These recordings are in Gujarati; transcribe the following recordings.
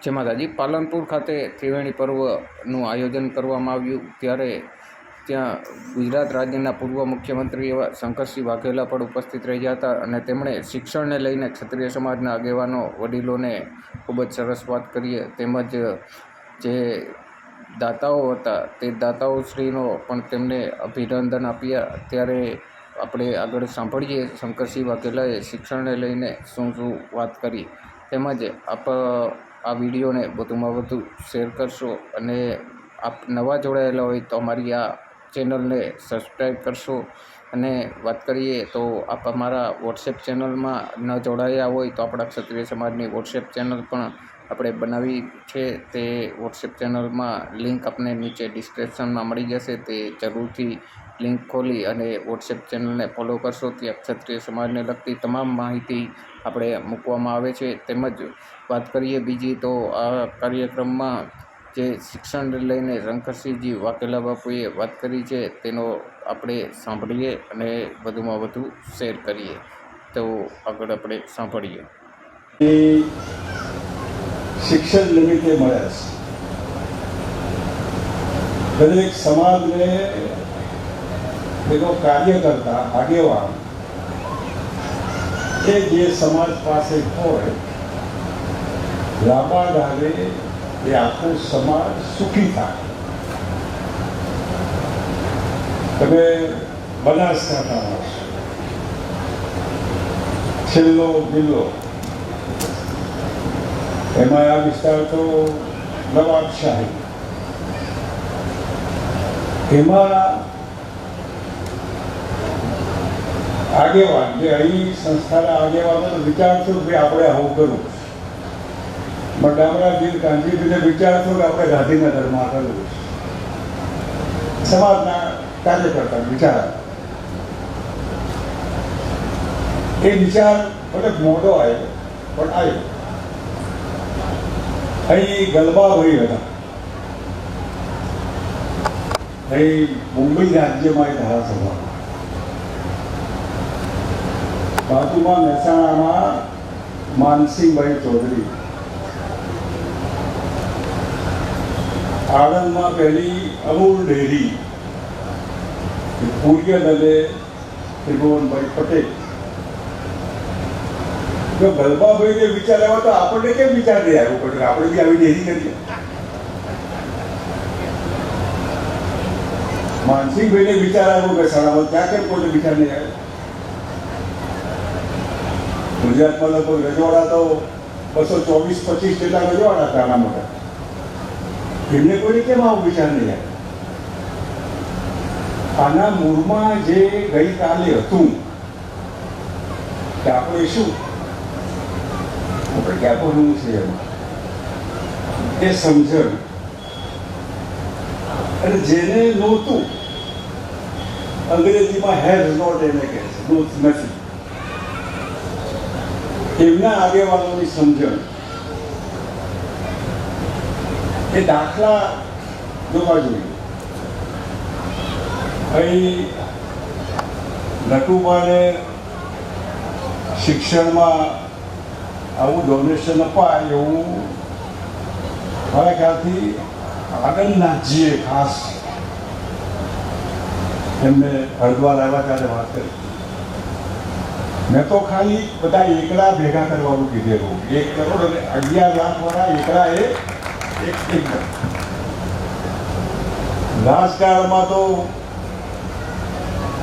જય માતાજી. પાલનપુર ખાતે ત્રિવેણી પર્વનું આયોજન કરવામાં આવ્યું ત્યારે ત્યાં ગુજરાત રાજ્યના પૂર્વ મુખ્યમંત્રી એવા શંકરસિંહ વાઘેલા પણ ઉપસ્થિત રહ્યા હતા અને તેમણે શિક્ષણને લઈને ક્ષત્રિય સમાજના આગેવાનો વડીલોને ખૂબ જ સરસ વાત કરી. તેમજ જે દાતાઓ હતા તે દાતાઓશ્રીનો પણ તેમને અભિનંદન આપ્યા. ત્યારે આપણે આગળ સાંભળીએ શંકરસિંહ વાઘેલાએ શિક્ષણને લઈને શું વાત કરી. તેમજ આ વિડીયોને વધુમાં વધુ શેર કરશો અને આપ નવા જોડાયેલા હોય તો અમારી આ ચેનલને સબસ્ક્રાઈબ કરશો. અને વાત કરીએ તો આપ અમારા વોટ્સએપ ચેનલમાં ન જોડાયા હોય તો આપણા ક્ષત્રિય સમાજની વોટ્સએપ ચેનલ પણ આપણે બનાવી છે. તે વોટ્સએપ ચેનલમાં લિંક આપને નીચે ડિસ્ક્રિપ્શનમાં મળી જશે. તે જરૂરથી લિંક ખોલી અને વોટ્સએપ ચેનલને ફોલો કરશો. ત્યાં ક્ષત્રિય સમાજને લગતી તમામ માહિતી આપણે મૂકવામાં આવે છે. તેમજ વાત કરીએ બીજી તો આ કાર્યક્રમમાં જે શિક્ષણને લઈને શંકરસિંહજી વાઘેલા બાપુએ વાત કરી છે તેનો આપણે સાંભળીએ અને વધુમાં વધુ શેર કરીએ. તો આગળ આપણે સાંભળીએ. શિક્ષણ નિમિત્તે મળ્યા છે દરેક સમાજને એનો કાર્યકર્તા આગેવાન કે જે સમાજ પાસે હોય લાંબા ગાળે એ આખો સમાજ સુખી થાય. તમે બનાસકાંઠામાં છેલ્લો જિલ્લો એમાં આ વિસ્તાર તો નવાબશાહી, એમાં આગેવાન જે અહીં સંસ્થાના આગેવાનો વિચારશો કે આપણે આવું કરવું, ગામડા ગીર ગાંધીજીને વિચારશો કે આપણે ગાંધીનગરમાં કરવું, સમાજના કાર્યકર્તા વિચાર એ વિચાર ભલે મોટો આવ્યો પણ આવ્યો. અહીં ગલબાભાઈ હતા, અહીં મુંબઈ રાજ્યમાં એક ધારાસભા, બાજુમાં મહેસાણામાં માનસિંહભાઈ ચૌધરી, આણંદમાં પહેલી અમૂલ ડેરી, પૂર્ય દલે ત્રિભુવનભાઈ પટેલ. જો ગલબાભાઈને વિચાર આવ્યો તો આપણને કેમ વિચાર નહીં આવ્યો પડે? આપણે બી આવી ડેરી કરીએ. માનસિંહભાઈને વિચાર આવ્યો કે શાળામાં ત્યાં કેમ કોઈને વિચાર નહીં આવ્યો? ગુજરાતમાં લગભગ રજવાડા તો 224-25 જેટલા રજવાડા હતા આના માટે. એમને કોઈને કેમ આવો વિચાર નહીં આવ્યો? આના મૂળમાં જે ગઈકાલે હતું કે આપણે શું આપણે ક્યાં ભણવું છે એમાં એ સમજણ, અને જેને નહોતું અંગ્રેજીમાં હેઝ નોટ એને કહે છે, નથી, એમના આગેવાનોની સમજણ એ દાખલા જોવા જોઈએ. અહીં નટુભાને શિક્ષણમાં આવું ડોનેશન અપાય એવું મારા ખ્યાલથી આનંદનાથજીએ ખાસ એમને હરિદ્વાર આવ્યા ત્યારે વાત કરી. મેં તો ખાલી બધા એકડા ભેગા કરવાનું કીધેલું. 1 કરોડ અને 11 લાખ વાળા એકડા એ એક રાજકારણમાં તો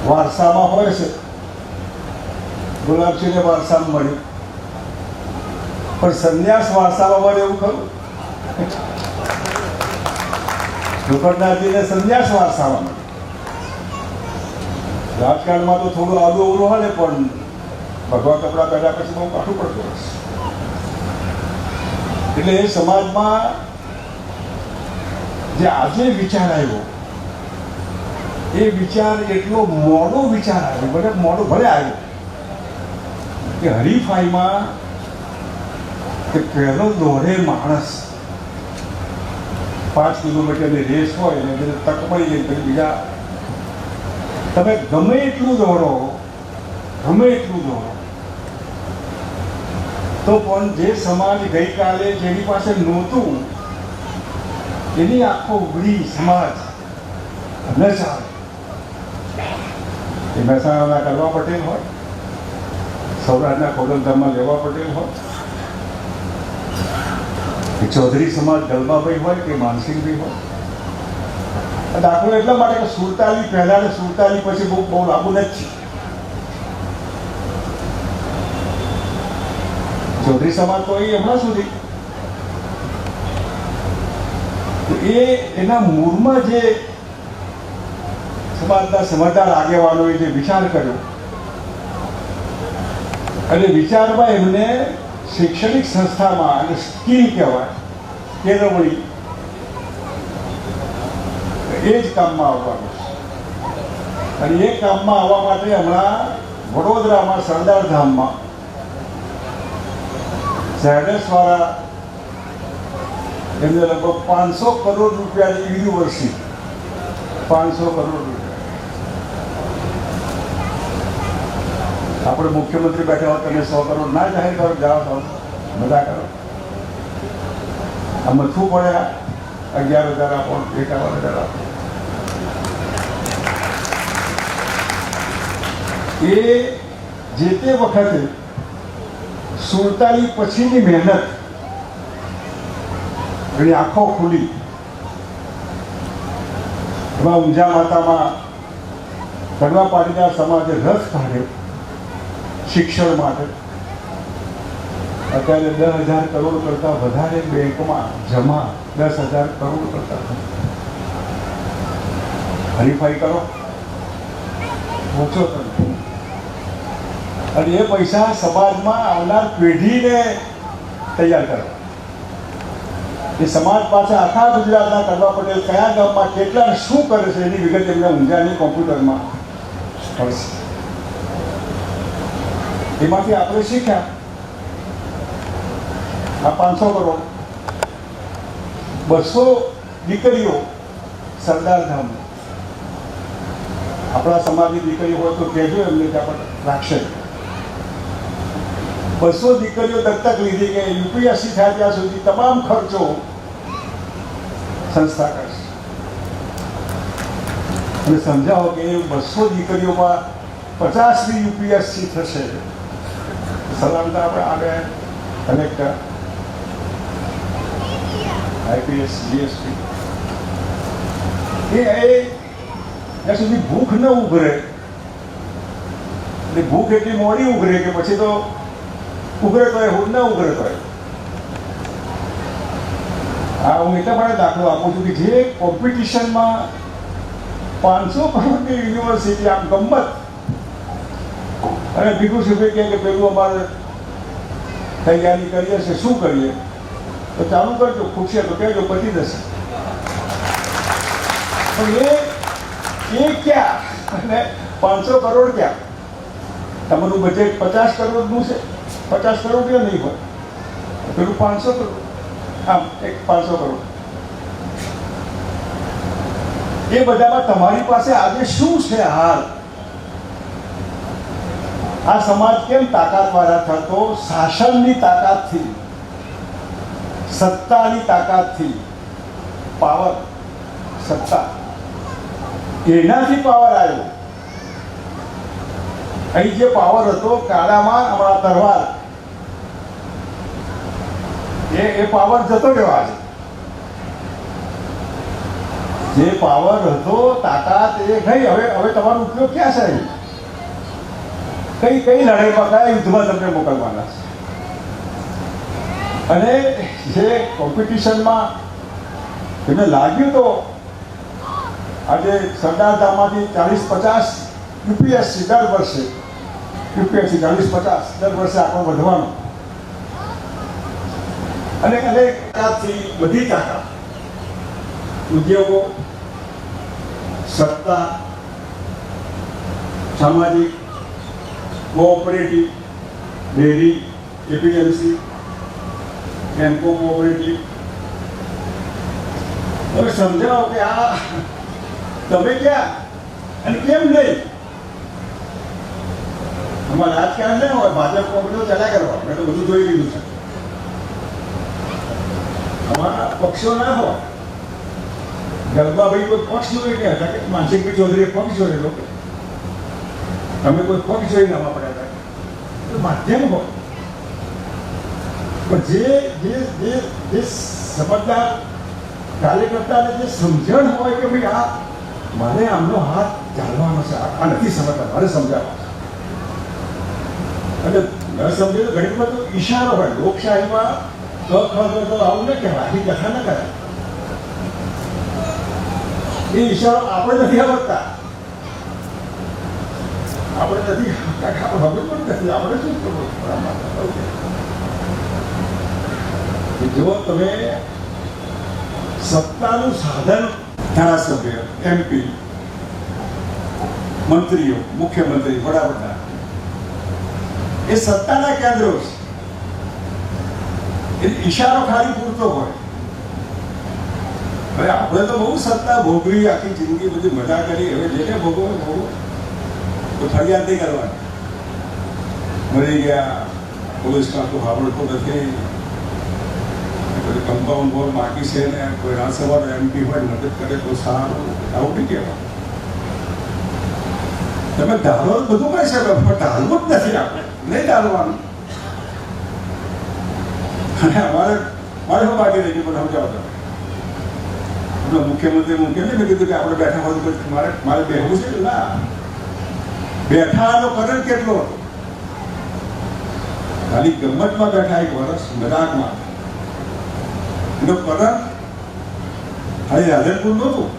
વારસામાં હોય છે. ગુલાબસિંહને વારસામાં મળ્યું, પણ સંન્યાસ વારસામાં મળે એવું ખરું? સુખરદાસજીને સંન્યાસ વારસામાં મળે. રાજકારણમાં તો થોડું આડું અવરું હાલે, પણ ભગવા કપડા પહેર્યા પછી બહુ કાઠું પડતું હશે. એટલે એ સમાજમાં જે આજે વિચાર આવ્યો એ વિચાર એટલો મોડો વિચાર આવ્યો, ભલે મોડો ભલે આવ્યો કે હરીફાઈમાં કે પહેલો દોડે માણસ 5 કિલોમીટરની રેસ હોય એને તક મળી જાય પછી બીજા તમે ગમે એટલું દોડો તો પણ જે સમાજ ગઈકાલે જેની પાસે નહોતું એની આખો ઉભરી સમાજ ન ચાલે. એ મહેસાણાના કડવા પટેલ હોય, સૌરાષ્ટ્રના ખોડલધામમાં લેવા પટેલ હોય, કે ચૌધરી સમાજ ગલબાભાઈ હોય કે માનસિંહભાઈ હોય. દાખલો એટલા માટે કે 47 પહેલા ને 47 પછી બહુ લાંબુ નથી. ચૌધરી સમાજ તો એ હમણાં સુધી એના મૂળમાં જે સમાજના સમજદાર આગેવાનોએ જે વિચાર કર્યો અને વિચારમાં એમને શૈક્ષણિક સંસ્થામાં અને સ્કીલ કહેવાય કેળવણી એ જ કામમાં આવવાનું છે. અને એ કામમાં આવવા માટે હમણાં વડોદરામાં સરદાર ધામમાં ઝેડએસવાળા એમને લગભગ 500 કરોડ રૂપિયાની યુનિવર્સિટી, 500 કરોડ રૂપિયા. આપણે મુખ્યમંત્રી બેઠા હોય તમે 100 કરોડ ના જાહેર કરો, જાઓ છો મજા કરો. આ મથવું પડે, 11,000 આપો, 51,000 આપો. એ જે તે વખતે 47 પછીની મહેનત એની આંખો ખુલી. એમાં ઊંઝા માતામાં કડવા પાટીદાર સમાજે રસ કાઢ્યો શિક્ષણ માટે. અત્યારે 10,000 કરોડ કરતા વધારે બેંકમાં જમા, 10,000 કરોડ કરતા. હરીફાઈ કરો, ઓછો કરો. અને એ પૈસા સમાજમાં આવનાર પેઢીને તૈયાર કરો. એ સમાજ પાસે આખા ગુજરાતના કડવા પટેલ કયા ગામમાં કેટલા શું કરે છે એની વિગત એમના ઊંઝાની કોમ્પ્યુટરમાં મળશે. એમાંથી આપણે શીખ્યા આ 500 કરોડ, 200 દીકરીઓ સરદાર ધામ. આપણા સમાજની દીકરી હોય તો કહેજો એમને કે આપણે રાખશે. 200 દીકરીઓ દત્તક લીધી કે યુપીએસસી થાય ત્યાં સુધી તમામ ખર્ચો સંસ્થા કરશે. અને સમજાવો કે 200 દીકરીઓમાં 50ની યુપીએસસી થશે. સલામતા આપણે આગળ કલેક્ટર, આઈપીએસ, જીએસટી એ ત્યાં સુધી ભૂખ ન ઉભરે. એટલે ભૂખ એટલી મોડી ઉભરે કે પછી તો ઉઘરે તો હું ના ઉઘરે તો. હા, હું એટલા માટે દાખલો આપું છું કે જે કોમ્પિટિશનમાં 500 કરોડની યુનિવર્સિટી આમ ગમત અને ભીખુ સુભે કે પેલું અમારે તૈયારી કરીએ છે, શું કરીએ તો ચાલુ કરજો, ખુશી તો કહેજો, પતી જશે. પણ એ ક્યાં અને 500 કરોડ ક્યાં? તમારું બજેટ 50 કરોડનું છે, 50 કરોડ નહીં હોય, પેલું 500 કરોડ, આમ એક 500 કરોડ. એ બધામાં તમારી પાસે આજે શું છે હાલ? આ સમાજ કેમ તાકાતવાળા થતો? શાસનની તાકાતથી, સત્તાની તાકાતથી. પાવર, સત્તા, એનાથી પાવર આવ્યો. અહીં જે પાવર હતો કાળામાં, હમણાં તરવાર, એ પાવર જતો રહેવા છે. જે પાવર હતો, તાકાત, એ ગઈ. હવે તમારો ઉપયોગ ક્યાં છે? કઈ લડાઈમાં, કયા યુદ્ધમાં તમને મોકલવાના છે? અને જે કોમ્પિટિશનમાં એમને લાગ્યું તો આજે સરદાર ધામમાંથી 40-50 યુપીએસસી દર વર્ષે, યુપીએસસી 40-50 દર વર્ષે આપણો વધવાનો. અને તાકાતથી બધી તાકાત, ઉદ્યોગો, સત્તા, સામાજિક, કોઓપરેટિવ, ડેરી, એપીએમસી, બેન્કો કોઓપરેટિવ. હવે સમજાવો કે આ તમે ક્યાં અને કેમ નહીં? એમાં રાજકારણ ના હોય, ભાજપ કોંગ્રેસ ચાલ્યા કરવા, મેં તો બધું જોઈ લીધું છે. આમાં પક્ષો ના હોય. ગરબાભાઈ કોઈ પક્ષ જોઈ ગયા હતા કે માનસિંહભાઈ ચૌધરીએ પક્ષ જોયેલો, અમે કોઈ પક્ષ જોઈને આમાં પડ્યા હતા. તો માધ્યમ હોય, પણ જે સમજદાર કાર્યકર્તાને જે સમજણ હોય કે ભાઈ આ મારે આમનો હાથ ચાલવાનો છે, આ નથી સમજતા, મારે સમજાવવા અને ન સમજે તો ઘણીમાં તો ઈશારો હોય. લોકશાહીમાં તો આવું ન કહેવાય, આખી કથા ન કરાય. એ ઈશારો આપણે નથી આવડતા, આપણે નથી ખબર પણ નથી, આપણે શું કરવું. જો તમે સત્તાનું સાધન, ધારાસભ્ય, MP, મંત્રીઓ, મુખ્યમંત્રી, વડાપ્રધાન એ સત્તાના કેન્દ્રો છે. એ ઈશારો ખાલી પૂરતો હોય. હવે આપણે તો બહુ સત્તા ભોગવી, આખી જિંદગી બધી મજા કરી. હવે જેને ભોગવો તો ફરિયાદ નહીં કરવાની. મરી ગયા, પોલીસ કાંતો સાંભળતું નથી, કમ્પાઉન્ડ વોલ બાકી છે ને કોઈ રાજ્યસભાનો MP હોય મદદ કરે તો સારું, આવું નહીં કહેવાય. તમે ધારો બધું કરી શકો, પણ ધારવું જ નથી. આપણે નહીં ધારવાનું. અને મારે શું બાકી રહી ગયું, મને સમજાવો. તમે મુખ્યમંત્રી મેં કીધું કે આપણે બેઠા હોય તો મારે બેહવું છે. ના, બેઠાનો કરંટ કેટલો હતો? ખાલી ગમતમાં બેઠા, એક વર્ષ મજાકમાં. એનો કરંટ ખાલી રાધનપુર નહોતું,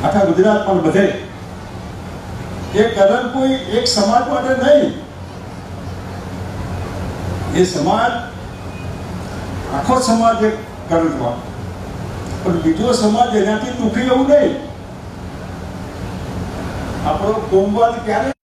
આખા ગુજરાતમાં બધે. એ કરંટ કોઈ એક સમાજ માટે નહીં, એ સમાજ આખો સમાજ એક કરંટમાં, પણ બીજો સમાજ એનાથી દુઃખી એવું નહીં. આપણો કોમવાદ ક્યારે